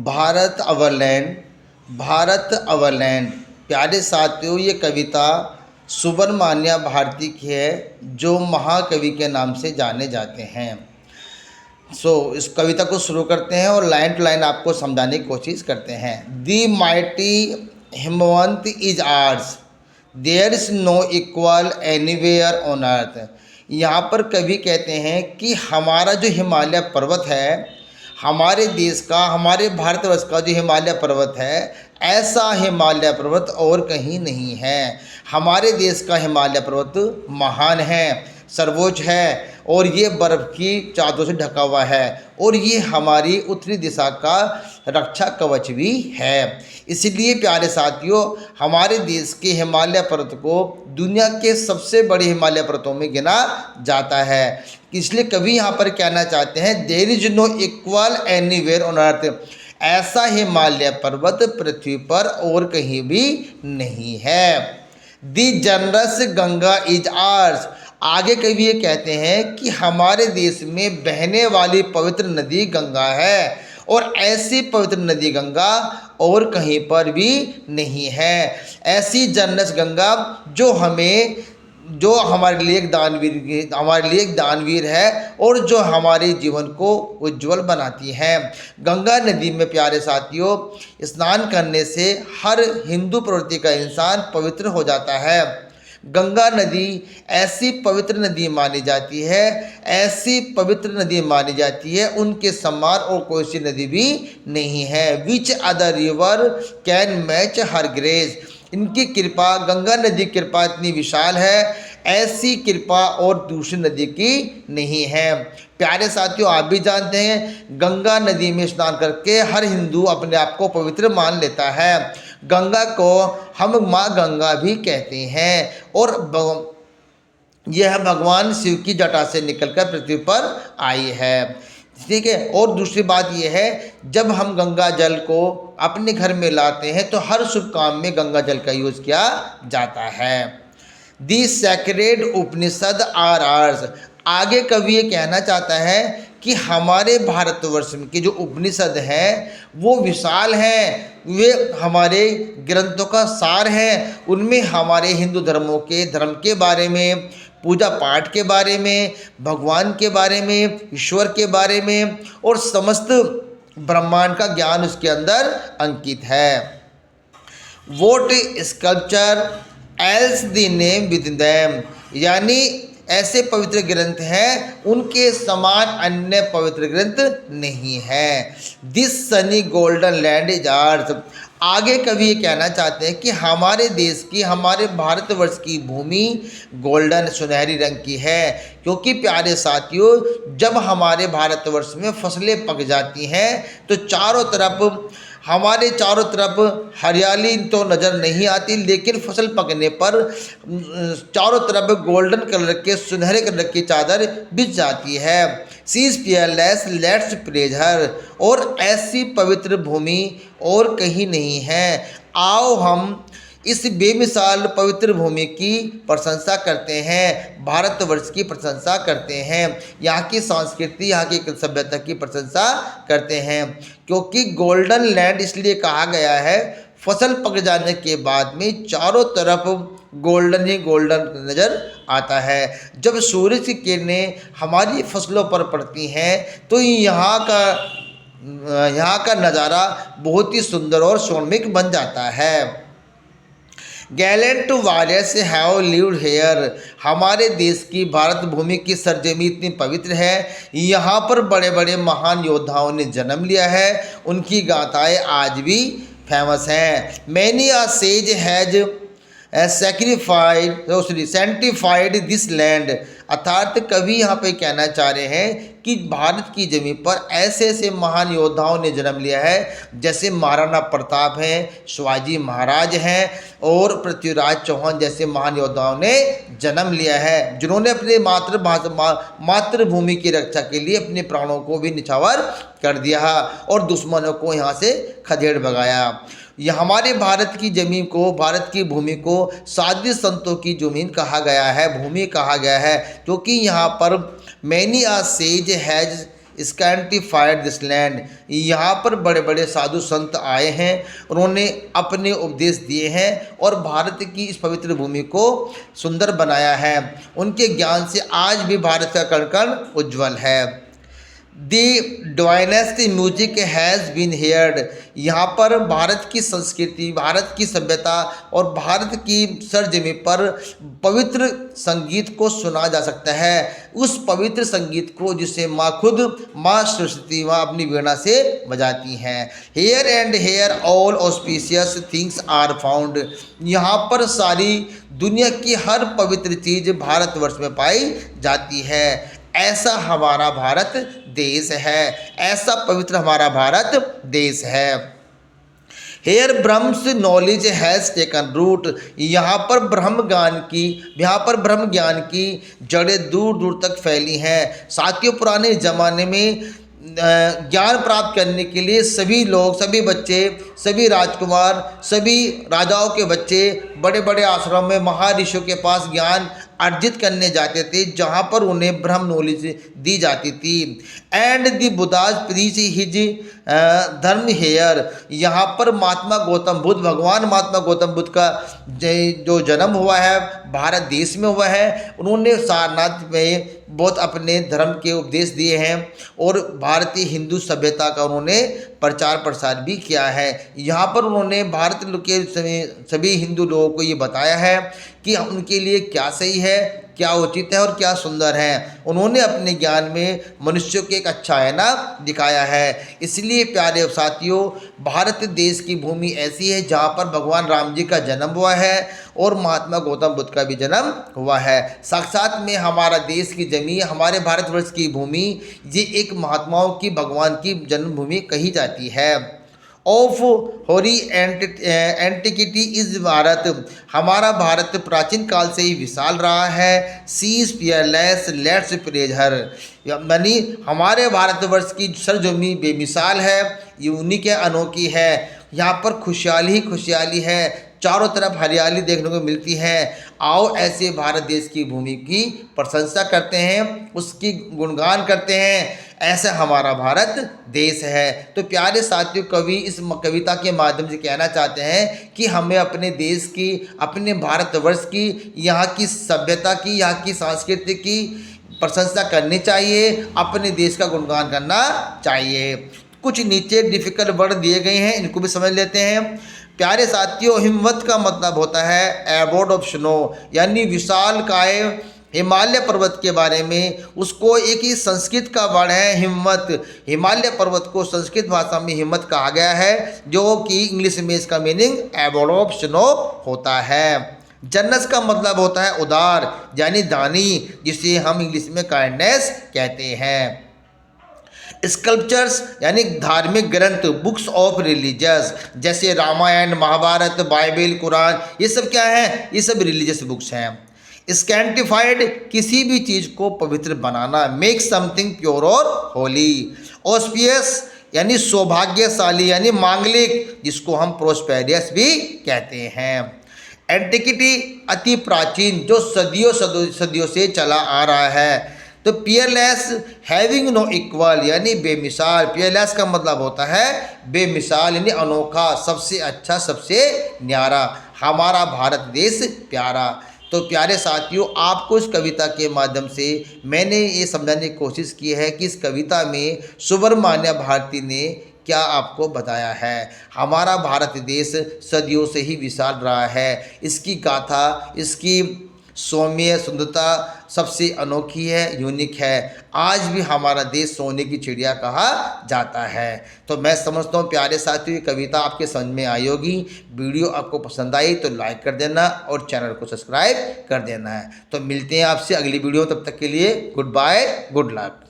भारत अवर land, Bharat अवर land. प्यारे साथियों, ये कविता सुब्रमण्य भारती की है, जो महाकवि के नाम से जाने जाते हैं। इस कविता को शुरू करते हैं और लाइन टू लाइन आपको समझाने की कोशिश करते हैं। The mighty Himvant is ours, there is no equal anywhere on earth. यहाँ पर कवि कहते हैं कि हमारा जो हिमालय पर्वत है, हमारे देश का, हमारे भारतवर्ष का जो हिमालय पर्वत है, ऐसा हिमालय पर्वत और कहीं नहीं है। हमारे देश का हिमालय पर्वत महान है, सर्वोच्च है, और ये बर्फ़ की चादरों से ढका हुआ है, और ये हमारी उत्तरी दिशा का रक्षा कवच भी है। इसलिए प्यारे साथियों, हमारे देश के हिमालय पर्वत को दुनिया के सबसे बड़े हिमालय पर्वतों में गिना जाता है। इसलिए कवि यहाँ पर कहना चाहते हैं, there is no equal anywhere on earth, ऐसा हिमालय पर्वत पृथ्वी पर और कहीं भी नहीं है। दी जनरस गंगा इज आर्स, आगे कवि ये कहते हैं कि हमारे देश में बहने वाली पवित्र नदी गंगा है, और ऐसी पवित्र नदी गंगा और कहीं पर भी नहीं है। ऐसी जनरस गंगा जो हमारे लिए एक दानवीर है, और जो हमारे जीवन को उज्जवल बनाती है। गंगा नदी में प्यारे साथियों, स्नान करने से हर हिंदू प्रवृत्ति का इंसान पवित्र हो जाता है। गंगा नदी ऐसी पवित्र नदी मानी जाती है, ऐसी पवित्र नदी मानी जाती है, उनके समान और कोई सी नदी भी नहीं है। Which other river can match her grace, इनकी कृपा, गंगा नदी की कृपा इतनी विशाल है, ऐसी कृपा और दूसरी नदी की नहीं है। प्यारे साथियों, आप भी जानते हैं, गंगा नदी में स्नान करके हर हिंदू अपने आप को पवित्र मान लेता है। गंगा को हम माँ गंगा भी कहते हैं, और यह भगवान शिव की जटा से निकलकर पृथ्वी पर आई है। ठीक है। और दूसरी बात यह है, जब हम गंगा जल को अपने घर में लाते हैं तो हर शुभ काम में गंगा जल का यूज़ किया जाता है। दी सैक्रेड उपनिषद आर आर्स, आगे कवि ये कहना चाहता है कि हमारे भारतवर्ष के जो उपनिषद हैं वो विशाल हैं, वे हमारे ग्रंथों का सार हैं। उनमें हमारे हिंदू धर्म के बारे में, पूजा पाठ के बारे में, भगवान के बारे में, ईश्वर के बारे में, और समस्त ब्रह्मांड का ज्ञान उसके अंदर अंकित है। Vote sculpture else the name with them, यानी ऐसे पवित्र ग्रंथ हैं, उनके समान अन्य पवित्र ग्रंथ नहीं है। This Sunny golden land is hours, आगे कवि ये कहना चाहते हैं कि हमारे देश की, हमारे भारतवर्ष की भूमि गोल्डन सुनहरी रंग की है, क्योंकि प्यारे साथियों, जब हमारे भारतवर्ष में फसलें पक जाती हैं तो हमारे चारों तरफ हरियाली तो नज़र नहीं आती, लेकिन फसल पकने पर चारों तरफ गोल्डन कलर के, सुनहरे कलर की चादर बिछ जाती है। सी इज पियरलेस लेट्स प्रेज हर, और ऐसी पवित्र भूमि और कहीं नहीं है। आओ हम इस बेमिसाल पवित्र भूमि की प्रशंसा करते हैं, भारतवर्ष की प्रशंसा करते हैं, यहाँ की संस्कृति, यहाँ की सभ्यता की प्रशंसा करते हैं। क्योंकि गोल्डन लैंड इसलिए कहा गया है, फसल पक जाने के बाद में चारों तरफ गोल्डन ही गोल्डन नज़र आता है। जब सूरज की किरणें हमारी फसलों पर पड़ती हैं तो यहाँ का नज़ारा बहुत ही सुंदर और स्वर्णिम बन जाता है। Gallant warriors have lived hair, हमारे देश की भारत भूमि की सरजमी इतनी पवित्र है, यहाँ पर बड़े बड़े महान योद्धाओं ने जन्म लिया है, उनकी गाथाएं आज भी फेमस हैं। Many a sage has sanctified this land, अर्थात कवि यहाँ पे कहना चाह रहे हैं कि भारत की ज़मीन पर ऐसे ऐसे महान योद्धाओं ने जन्म लिया है, जैसे महाराणा प्रताप हैं, शिवाजी महाराज हैं, और पृथ्वीराज चौहान जैसे महान योद्धाओं ने जन्म लिया है, जिन्होंने अपने मातृभूमि की रक्षा के लिए अपने प्राणों को भी निछावर कर दिया और दुश्मनों को यहाँ से खदेड़ भगाया। यह हमारे भारत की ज़मीन को, भारत की भूमि को साध्वी संतों की ज़मीन कहा गया है, भूमि कहा गया है, क्योंकि यहाँ पर many a sage has sanctified this land. यहाँ पर बड़े बड़े साधु संत आए हैं, उन्होंने अपने उपदेश दिए हैं और भारत की इस पवित्र भूमि को सुंदर बनाया है। उनके ज्ञान से आज भी भारत का कण कण उज्ज्वल है। The dynasty music has been heard. यहाँ पर भारत की संस्कृति, भारत की सभ्यता और भारत की सरजमी पर पवित्र संगीत को सुना जा सकता है। उस पवित्र संगीत को जिसे माँ खुद, माँ सरस्वती माँ अपनी वीणा से बजाती हैं। Here and here all auspicious things are found. यहाँ पर सारी दुनिया की हर पवित्र चीज़ भारतवर्ष में पाई जाती है। ऐसा हमारा भारत देश है, ऐसा पवित्र हमारा भारत देश है। Here Brahma's knowledge has taken root. यहाँ पर ब्रह्म ज्ञान की जड़ें दूर दूर तक फैली हैं। साथियों, पुराने ज़माने में ज्ञान प्राप्त करने के लिए सभी लोग, सभी बच्चे, सभी राजकुमार, सभी राजाओं के बच्चे बड़े बड़े आश्रम में महर्षियों के पास ज्ञान अर्जित करने जाते थे, जहाँ पर उन्हें ब्रह्म नॉलेज दी जाती थी। And the Buddha's preach his धर्म हेयर। यहाँ पर महात्मा गौतम बुद्ध, भगवान महात्मा गौतम बुद्ध का जो जन्म हुआ है भारत देश में हुआ है, उन्होंने सारनाथ में बहुत अपने धर्म के उपदेश दिए हैं और भारतीय हिंदू सभ्यता का उन्होंने प्रचार प्रसार भी किया है। यहाँ पर उन्होंने भारत के सभी हिंदू लोगों को ये बताया है कि उनके लिए क्या सही है, क्या उचित है और क्या सुंदर है। उन्होंने अपने ज्ञान में मनुष्यों के एक अच्छा आईना दिखाया है। इसलिए प्यारे साथियों, भारत देश की भूमि ऐसी है जहाँ पर भगवान राम जी का जन्म हुआ है और महात्मा गौतम बुद्ध का भी जन्म हुआ है। साक्षात में हमारा देश की जमीन, हमारे भारतवर्ष की भूमि, ये एक महात्माओं की, भगवान की जन्मभूमि कही जाती है। ऑफ होरी एंटिकिटी इज भारत। हमारा भारत प्राचीन काल से ही विशाल रहा है। सी इज पियरलेस लेट्स प्रेज हर। यानी हमारे भारतवर्ष की सरजमी बेमिसाल है, यूनिक है, अनोखी है। यहाँ पर खुशहाली ही खुशहाली है, चारों तरफ हरियाली देखने को मिलती है। आओ ऐसे भारत देश की भूमि की प्रशंसा करते हैं, उसकी गुणगान करते हैं। ऐसा हमारा भारत देश है। तो प्यारे साथियों, कवि इस कविता के माध्यम से कहना चाहते हैं कि हमें अपने देश की, अपने भारतवर्ष की, यहाँ की सभ्यता की, यहाँ की संस्कृति की प्रशंसा करनी चाहिए, अपने देश का गुणगान करना चाहिए। कुछ नीचे डिफिकल्ट वर्ड दिए गए हैं, इनको भी समझ लेते हैं। प्यारे साथियों, हिमवत का मतलब होता है एबोर्ड ऑफ स्नो, यानी विशाल काय हिमालय पर्वत के बारे में। उसको एक ही संस्कृत का वर्ड है हिम्मत। हिमालय पर्वत को संस्कृत भाषा में हिम्मत कहा गया है, जो कि इंग्लिश में इसका मीनिंग एबोर्ड ऑफ स्नो होता है। जनस का मतलब होता है उदार, यानी दानी, जिसे हम इंग्लिश में काइंडनेस कहते हैं। स्कल्पचर्स यानी धार्मिक ग्रंथ, बुक्स ऑफ रिलीजियस, जैसे रामायण, महाभारत, बाइबल, कुरान, ये सब क्या है? ये सब रिलीजियस बुक्स हैं। स्कैंटिफाइड किसी भी चीज़ को पवित्र बनाना, मेक समथिंग प्योर और होली। ऑस्पियस यानी सौभाग्यशाली, यानी मांगलिक, जिसको हम प्रोस्पेरियस भी कहते हैं। एंटिकिटी अति प्राचीन, जो सदियों से चला आ रहा है। तो पियरलेस हैविंग नो इक्वल, यानी बेमिसाल। पियरलेस का मतलब होता है बेमिसाल, यानी अनोखा, सबसे अच्छा, सबसे न्यारा। हमारा भारत देश प्यारा। तो प्यारे साथियों, आपको इस कविता के माध्यम से मैंने ये समझाने की कोशिश की है कि इस कविता में सुब्रमण्य भारती ने क्या आपको बताया है। हमारा भारत देश सदियों से ही विशाल रहा है। इसकी गाथा, इसकी सौम्य सुंदरता सबसे अनोखी है, यूनिक है। आज भी हमारा देश सोने की चिड़िया कहा जाता है। तो मैं समझता हूँ प्यारे साथियों, ये कविता आपके समझ में आई होगी। वीडियो आपको पसंद आई तो लाइक कर देना और चैनल को सब्सक्राइब कर देना है। तो मिलते हैं आपसे अगली वीडियो, तब तक के लिए गुड बाय, गुड लक।